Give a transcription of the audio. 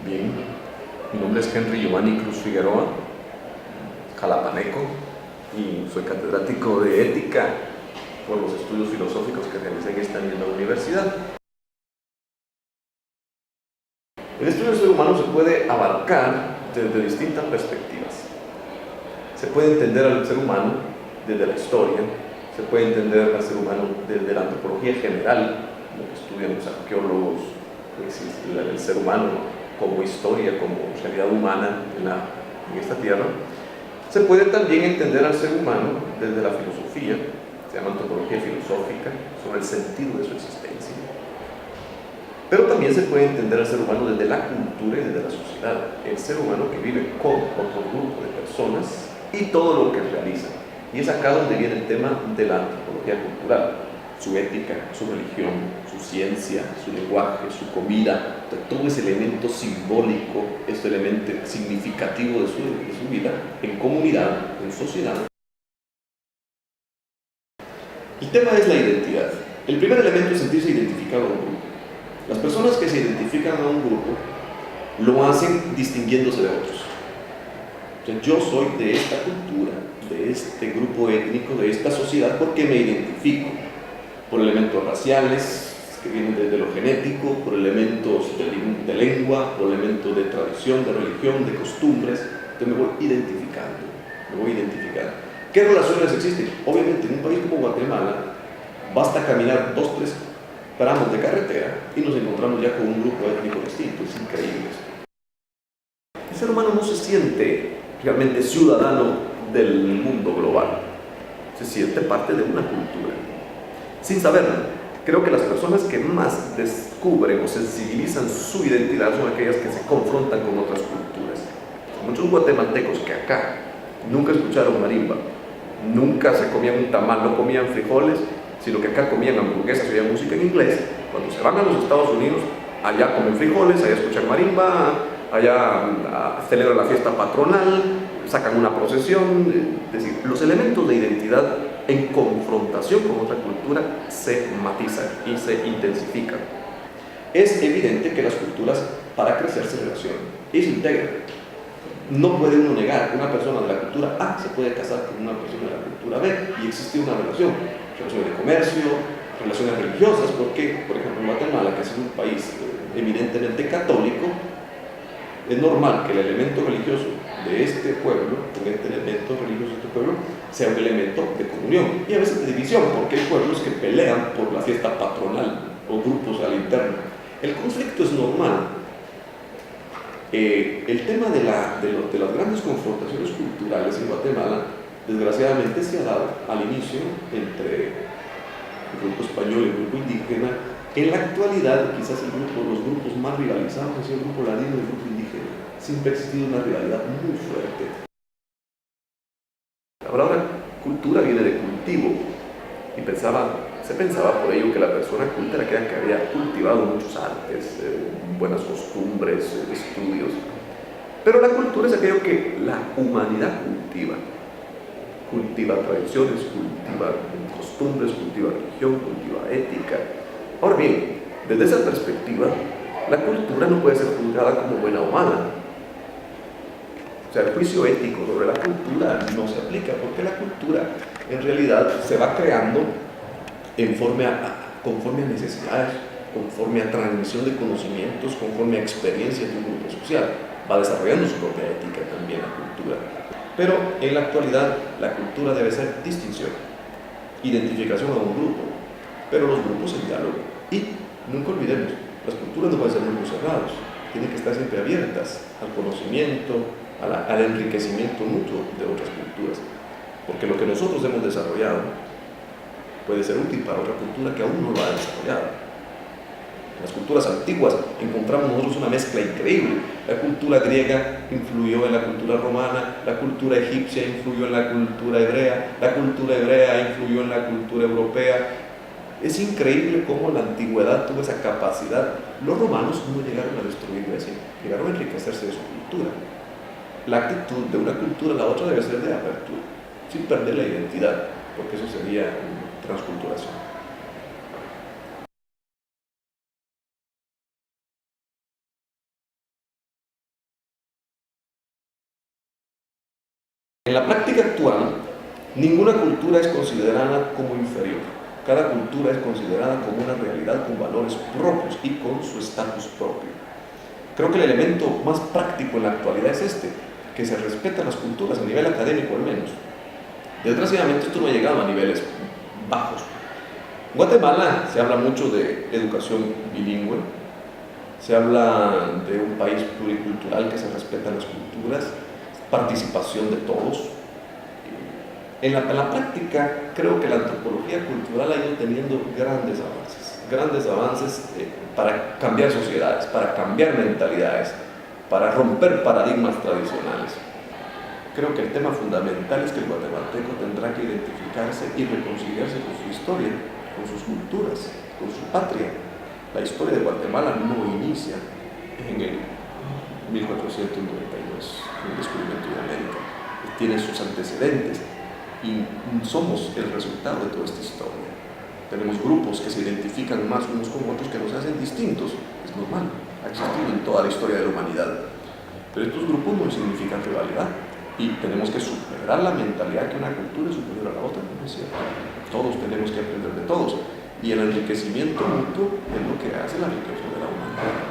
Bien, mi nombre es Henry Giovanni Cruz Figueroa, jalapaneco, y soy catedrático de ética por los estudios filosóficos que realicé en esta misma universidad. El estudio del ser humano se puede abarcar desde distintas perspectivas. Se puede entender al ser humano desde la historia, se puede entender al ser humano desde la antropología general, lo que estudian los arqueólogos, el ser humano como historia, como realidad humana en esta tierra. Se puede también entender al ser humano desde la filosofía, se llama antropología filosófica, sobre el sentido de su existencia. Pero también se puede entender al ser humano desde la cultura y desde la sociedad, el ser humano que vive con otro grupo de personas y todo lo que realiza. Y es acá donde viene el tema de la antropología cultural, su ética, su religión, su ciencia, su lenguaje, su comida, todo ese elemento simbólico, ese elemento significativo de su vida en comunidad, en sociedad. El tema es la identidad. El primer elemento es sentirse identificado a un grupo. Las personas que se identifican a un grupo lo hacen distinguiéndose de otros. O sea, yo soy de esta cultura, de este grupo étnico, de esta sociedad, porque me identifico por elementos raciales que vienen desde lo genético, por elementos de lengua, por elementos de tradición, de religión, de costumbres. Entonces me voy identificando, ¿Qué relaciones existen? Obviamente en un país como Guatemala basta caminar 2 o 3 tramos de carretera y nos encontramos ya con un grupo étnico distinto. Es increíble esto. El ser humano no se siente realmente ciudadano del mundo global, se siente parte de una cultura sin saberlo. Creo que las personas que más descubren o sensibilizan su identidad son aquellas que se confrontan con otras culturas. Muchos guatemaltecos que acá nunca escucharon marimba, nunca se comían un tamal, no comían frijoles, sino que acá comían hamburguesas, oían música en inglés. Cuando se van a los Estados Unidos, allá comen frijoles, allá escuchan marimba, allá celebran la fiesta patronal, sacan una procesión. Es decir, los elementos de identidad en confrontación con otra cultura se matizan y se intensifican. Es evidente que las culturas para crecer se relacionan y se integran. No puede uno negar que una persona de la cultura A se puede casar con una persona de la cultura B y existe una relaciones de comercio, relaciones religiosas, porque, por ejemplo, en Guatemala, que es un país eminentemente católico, es normal que el elemento religioso de este pueblo, sea un elemento de comunión y a veces de división, porque hay pueblos que pelean por la fiesta patronal o grupos al interno. El conflicto es normal. El tema de las grandes confrontaciones culturales en Guatemala, desgraciadamente se ha dado al inicio entre el grupo español y el grupo indígena. En la actualidad, quizás los grupos más rivalizados han sido el grupo ladino y el grupo indígena. Siempre ha existido una rivalidad muy fuerte. La palabra cultura viene de cultivo y se pensaba por ello que la persona culta era aquella que había cultivado muchos artes, buenas costumbres, estudios. Pero la cultura es aquello que la humanidad cultiva tradiciones, cultiva costumbres, cultiva religión, cultiva ética. Ahora bien, desde esa perspectiva, la cultura no puede ser juzgada como buena o mala. O sea, el juicio ético sobre la cultura no se aplica, porque la cultura en realidad se va creando conforme a necesidades, conforme a transmisión de conocimientos, conforme a experiencias de un grupo social. Va desarrollando su propia ética también la cultura. Pero en la actualidad la cultura debe ser distinción, identificación a un grupo, pero los grupos en diálogo. Y nunca olvidemos, las culturas no pueden ser grupos cerrados, tienen que estar siempre abiertas al conocimiento, al enriquecimiento mutuo de otras culturas, porque lo que nosotros hemos desarrollado puede ser útil para otra cultura que aún no lo ha desarrollado. En las culturas antiguas encontramos nosotros una mezcla increíble. La cultura griega influyó en la cultura romana, la cultura egipcia influyó en la cultura hebrea influyó en la cultura europea. Es increíble cómo la antigüedad tuvo esa capacidad. Los romanos no llegaron a destruir Grecia, llegaron a enriquecerse de su cultura. La actitud de una cultura a la otra debe ser de apertura, sin perder la identidad, porque eso sería transculturación. En la práctica actual, ninguna cultura es considerada como inferior. Cada cultura es considerada como una realidad con valores propios y con su estatus propio. Creo que el elemento más práctico en la actualidad es este, que se respetan las culturas a nivel académico al menos. Desgraciadamente esto no ha llegado a niveles bajos. En Guatemala se habla mucho de educación bilingüe, se habla de un país pluricultural que se respetan las culturas, participación de todos. En la práctica creo que la antropología cultural ha ido teniendo grandes avances para cambiar sociedades, para cambiar mentalidades, para romper paradigmas tradicionales. Creo que el tema fundamental es que el guatemalteco tendrá que identificarse y reconciliarse con su historia, con sus culturas, con su patria. La historia de Guatemala no inicia en el 1492, con el descubrimiento de América. Tiene sus antecedentes y somos el resultado de toda esta historia. Tenemos grupos que se identifican más unos con otros, que nos hacen distintos. Es normal, ha existido en toda la historia de la humanidad. Pero estos grupos no significan rivalidad. Y tenemos que superar la mentalidad que una cultura es superior a la otra, no es cierto. Todos tenemos que aprender de todos. Y el enriquecimiento mutuo es lo que hace la riqueza de la humanidad.